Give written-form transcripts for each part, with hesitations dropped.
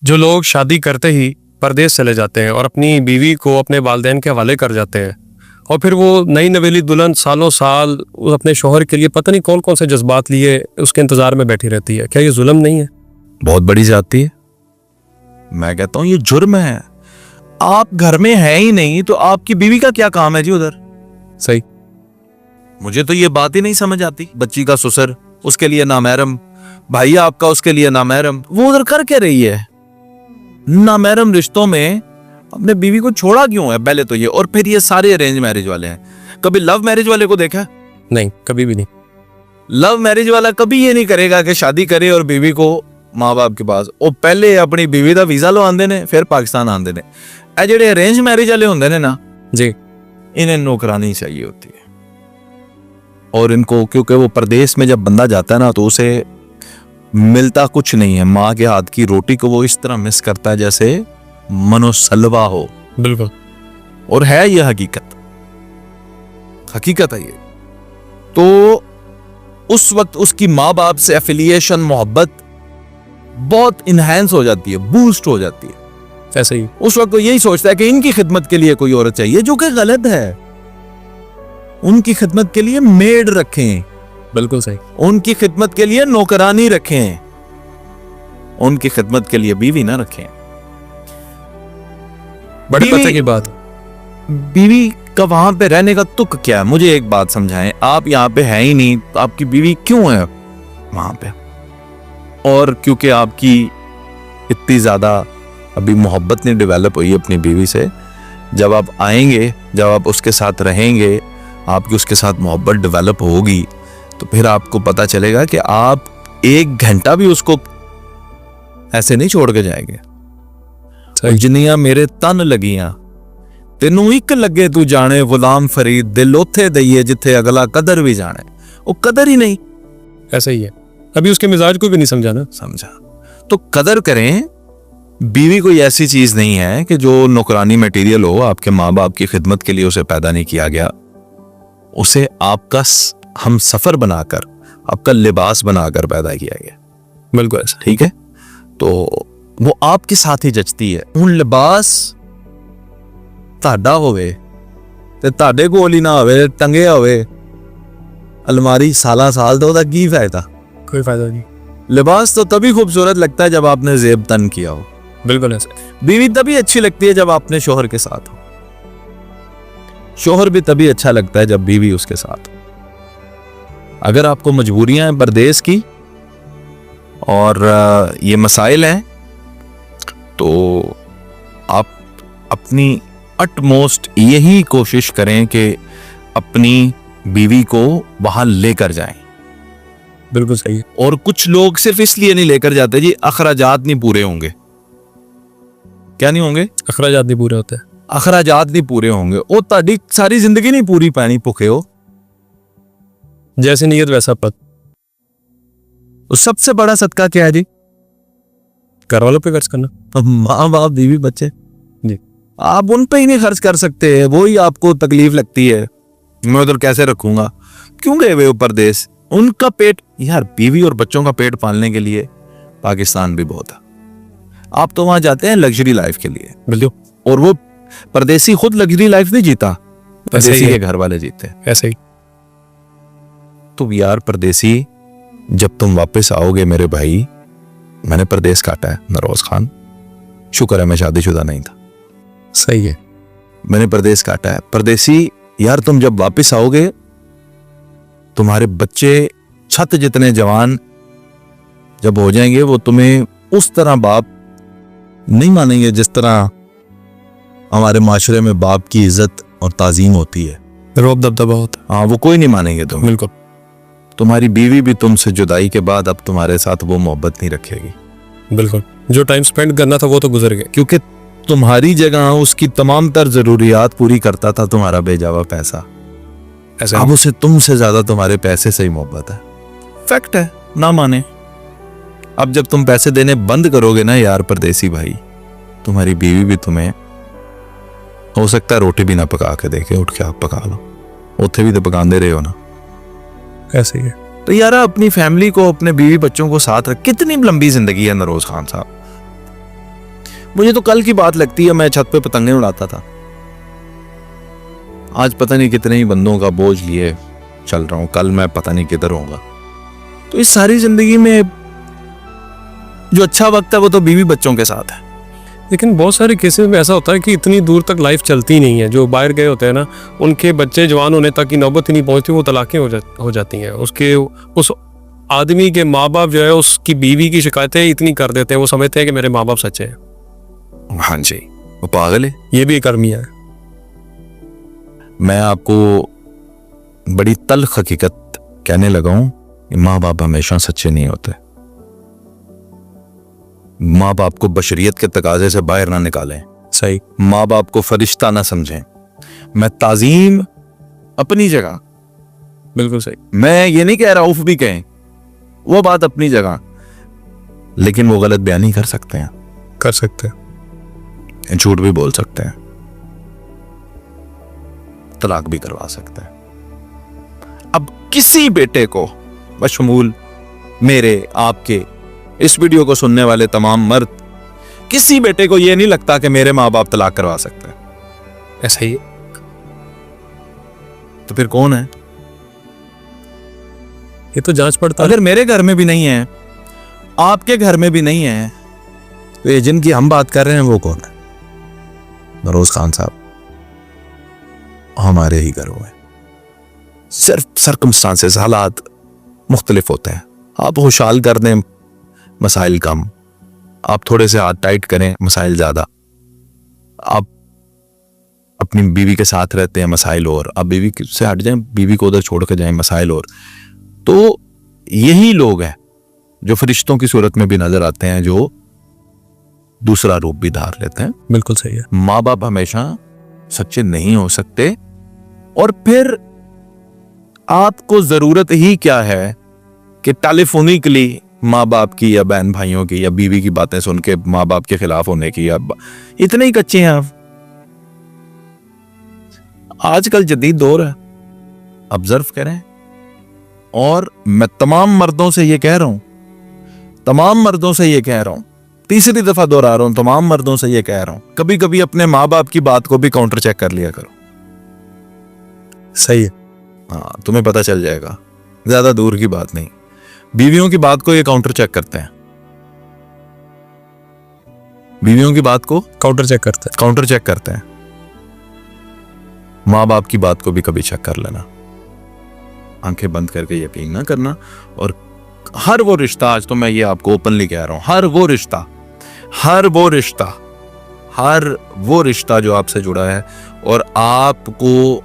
जो लोग शादी करते ही परदेश चले जाते हैं और अपनी बीवी को अपने वालिदैन के हवाले कर जाते हैं और फिर वो नई नवेली दुल्हन सालों साल वो अपने शौहर के लिए पता नहीं कौन कौन से जज्बात लिए उसके इंतजार में बैठी रहती है, क्या ये जुल्म नहीं है? बहुत बड़ी जाती है। मैं कहता हूं ये जुर्म है। आप घर में है ही नहीं तो आपकी बीवी का क्या काम है जी उधर? सही। मुझे तो ये बात ही नहीं समझ आती। बच्ची का ससुर उसके लिए नामहरम, भाई आपका उसके लिए नामहरम, वो उधर कर क्या रही है? नामहरम रिश्तों में अपने बीवी को छोड़ा क्यों है पहले तो ये, और फिर ये सारे अरेंज मैरिज वाले हैं। कभी लव मैरिज वाले को देखा? नहीं, कभी भी नहीं। लव मैरिज वाला कभी ये नहीं करेगा कि शादी करे और बीवी को माँ बाप के पास, वो पहले अपनी बीवी का वीजा लो आंदे ने फिर पाकिस्तान आंदे ने। ए जेडे अरेंज मैरिज वाले होंगे ने ना जी, इन्हें नौकरानी चाहिए होती है। और इनको क्योंकि वो प्रदेश में जब बंदा जाता है ना तो उसे मिलता कुछ नहीं है। माँ के हाथ की रोटी को वो इस तरह मिस करता है जैसे मनोसलवा हो। बिल्कुल। और है ये हकीकत, हकीकत है ये। तो उस वक्त उसकी माँ बाप से एफिलिएशन, मोहब्बत बहुत इनहेंस हो जाती है, बूस्ट हो जाती है। ऐसे ही उस वक्त तो यही सोचता है कि इनकी खिदमत के लिए कोई औरत चाहिए, जो कि गलत है। उनकी खिदमत के लिए मेड रखें, बिल्कुल सही। उनकी खिदमत के लिए नौकरानी रखें, उनकी खिदमत के लिए बीवी ना रखें। बड़े पते की बात। बीवी का वहां पे रहने का तुक क्या है? मुझे एक बात समझाएं। आप यहाँ पे है ही नहीं तो आपकी बीवी क्यों है वहां पे? और क्योंकि आपकी इतनी ज्यादा अभी मोहब्बत नहीं डेवलप हुई अपनी बीवी से, जब आप आएंगे, जब आप उसके साथ रहेंगे, आपकी उसके साथ मोहब्बत डेवलप होगी तो फिर आपको पता चलेगा कि आप एक घंटा भी उसको ऐसे नहीं छोड़ के जाएंगे। जिन्नियां मेरे तन लगियां तेनू एक लगे तू जाने, गुलाम फरीद दिल ओथे दईए जिथे अगला कदर भी जाने। वो कदर ही नहीं। ऐसा ही है। अभी उसके मिजाज को भी नहीं समझा ना। समझा तो कदर करें। बीवी कोई ऐसी चीज नहीं है कि जो नौकरानी मटेरियल हो। आपके माँ बाप की खिदमत के लिए उसे पैदा नहीं किया गया। उसे आपका हम सफर बनाकर, आपका लिबास बनाकर पैदा किया गया। बिल्कुल ऐसा। ठीक है, तो वो आपके साथ ही जचती है। ਹੁਣ ਲਿਬਾਸ ਤੁਹਾਡਾ ਹੋਵੇ ਤੇ ਤੁਹਾਡੇ ਕੋਲ ਹੀ ਨਾ ਹੋਵੇ, ਟੰਗਿਆ ਹੋਵੇ अलमारी साला साल, तो ਉਹਦਾ ਕੀ फायदा? कोई फायदा नहीं। लिबास तो तभी खूबसूरत लगता है जब आपने जेब तन किया हो। बिल्कुल ऐसा। बीवी तभी अच्छी लगती है जब आपने शोहर के साथ हो। शोहर भी तभी अच्छा लगता है जब बीवी उसके साथ हो। अगर आपको मजबूरियां हैं परदेश की और ये मसाइल हैं तो आप अपनी अटमोस्ट यही कोशिश करें कि अपनी बीवी को वहां लेकर जाएं। बिल्कुल सही है। और कुछ लोग सिर्फ इसलिए नहीं लेकर जाते जी, अखराजात नहीं पूरे होंगे। क्या नहीं होंगे? अखराजात नहीं पूरे होते। अखराजात नहीं पूरे होंगे। वो ताड़ी सारी जिंदगी नहीं पूरी पैनी भुखे हो। जैसे नीयत वैसा पद। तो सबसे बड़ा सदका क्या है जी? घर वालों पे खर्च करना। माँ बाप, बीवी, बच्चे जी। आप उन पे ही नहीं खर्च कर सकते। वो ही आपको तकलीफ लगती है, मैं उधर कैसे रखूंगा? क्यों गए वे परदेश? उनका पेट, यार बीवी और बच्चों का पेट पालने के लिए पाकिस्तान भी बहुत है। आप तो वहां जाते हैं लग्जरी लाइफ के लिए। बिल्कुल। और वो परदेसी खुद लग्जरी लाइफ नहीं जीता, परदेसी के घर वाले जीते। ऐसे ही। तो यार परदेसी, जब तुम वापस आओगे मेरे भाई, मैंने परदेश काटा है नरोज खान, शुक्र है मैं शादीशुदा नहीं था। सही है। मैंने परदेश काटा है। परदेसी यार, तुम जब वापस आओगे तुम्हारे बच्चे छत जितने जवान जब हो जाएंगे, वो तुम्हें उस तरह बाप नहीं मानेंगे जिस तरह हमारे माशरे में बाप की इज्जत और ताजीम होती है, रोब दबदबा होता है। हाँ, वो कोई नहीं मानेंगे तुम्हें। बिल्कुल। तुम्हारी बीवी भी तुमसे जुदाई के बाद अब तुम्हारे साथ वो मोहब्बत नहीं रखेगी। बिल्कुल। जो टाइम स्पेंड करना था वो तो गुजर गया। क्योंकि तुम्हारी जगह उसकी तमाम तर जरूरियात पूरी करता था तुम्हारा बेजावा पैसा। ऐसा अब उसे तुमसे ज्यादा तुम्हारे पैसे से ही मोहब्बत है। फैक्ट है, ना माने। अब जब तुम पैसे देने बंद करोगे ना यार परदेसी भाई, तुम्हारी बीवी भी तुम्हें हो सकता है रोटी भी ना पका के देखे, उठ के आप पका लो। उथे भी तो पकाते रहे हो ना। ऐसे ही है। तो यार अपनी फैमिली को, अपने बीवी बच्चों को साथ रख। कितनी लंबी जिंदगी है नरोज खान साहब। मुझे तो कल की बात लगती है, मैं छत पे पतंगे उड़ाता था, आज पता नहीं कितने ही बंदों का बोझ लिए चल रहा हूं, कल मैं पता नहीं किधर होऊंगा। तो इस सारी जिंदगी में जो अच्छा वक्त है वो तो बीवी बच्चों के साथ है। लेकिन बहुत सारे केसेस में ऐसा होता है कि इतनी दूर तक लाइफ चलती नहीं है। जो बाहर गए होते हैं ना, उनके बच्चे जवान होने तक की नौबत ही नहीं पहुंचती, वो तलाक़ें हो जाती हैं। उस आदमी के माँ बाप जो है उसकी बीवी की शिकायतें इतनी कर देते हैं, वो समझते हैं कि मेरे माँ बाप सच्चे हैं। हाँ जी, वो पागल है। ये भी एक अर्मिया है। मैं आपको बड़ी तल्ख हकीकत कहने लगा हूं कि माँ बाप हमेशा सच्चे नहीं होते। माँ बाप को बशरियत के तकाजे से बाहर ना निकालें, सही। माँ बाप को फरिश्ता ना समझें। मैं ताजीम अपनी जगह, बिल्कुल सही। मैं ये नहीं कह रहा उफ भी कहें, वो बात अपनी जगह, लेकिन वो गलत बयानी कर सकते हैं, कर सकते हैं, झूठ भी बोल सकते हैं, तलाक भी करवा सकते हैं। अब किसी बेटे को, बशमूल मेरे, आपके, इस वीडियो को सुनने वाले तमाम मर्द, किसी बेटे को यह नहीं लगता कि मेरे माँ बाप तलाक करवा सकते हैं? ऐसा ही। तो फिर कौन है? ये तो जांच पड़ताल। अगर मेरे घर में भी नहीं है, आपके घर में भी नहीं है, तो ये जिनकी हम बात कर रहे हैं वो कौन है? नरोज खान साहब हमारे ही घरों में। सिर्फ सर्कमस्टांसेस, हालात मुख्तलिफ होते हैं। आप खुशहाल कर दें, मसाइल कम। आप थोड़े से हाथ टाइट करें, मसाइल ज्यादा। आप अपनी बीवी के साथ रहते हैं, मसाइल और। आप बीवी से हट जाएं, बीवी को उधर छोड़ के जाएं, मसाइल और। तो यही लोग हैं जो फरिश्तों की सूरत में भी नजर आते हैं, जो दूसरा रूप भी धार लेते हैं। बिल्कुल सही है। माँ बाप हमेशा सच्चे नहीं हो सकते। और फिर आपको जरूरत ही क्या है कि टेलीफोनिकली माँ बाप की या बहन भाइयों की या बीवी की बातें सुन के माँ बाप के खिलाफ होने की, या इतने ही कच्चे हैं आप। आजकल जदीद दौर है, ऑब्जर्व करें। और मैं तमाम मर्दों से ये कह रहा हूं, तमाम मर्दों से ये कह रहा हूं, तीसरी दफा दोहरा रहा हूं, तमाम मर्दों से ये कह रहा हूं, कभी कभी अपने माँ बाप की बात को भी काउंटर चेक कर लिया करो। सही है। हाँ, तुम्हें पता चल जाएगा, ज्यादा दूर की बात नहीं। बीवियों की बात को ये काउंटर चेक करते हैं, बीवियों की बात को काउंटर चेक करते हैं। माँ बाप की बात को भी कभी चेक कर लेना, आंखें बंद करके यकीन ना करना। और हर वो रिश्ता, आज तो मैं ये आपको ओपनली कह रहा हूं, हर वो रिश्ता जो आपसे जुड़ा है और आपको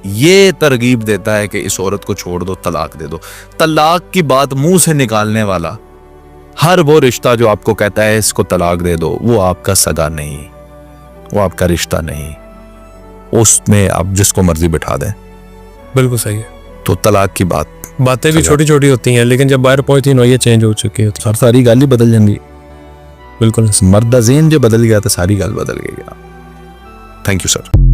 ये तरगीब देता है कि इस औरत को छोड़ दो, तलाक दे दो, तलाक की बात मुंह से निकालने वाला हर वो रिश्ता जो आपको कहता है इसको तलाक दे दो, वो आपका सगा नहीं, वो आपका रिश्ता नहीं। उसमें आप जिसको मर्जी बिठा दें। बिल्कुल सही है। तो तलाक की बातें भी छोटी छोटी होती हैं, लेकिन जब बाहर पहुंचती हैं ये चेंज हो चुकी होती है। सारी गल ही बदल जाती। बिल्कुल। मर्द दा ज़हन जो बदल गया तो सारी गल बदल गई। Thank you sir.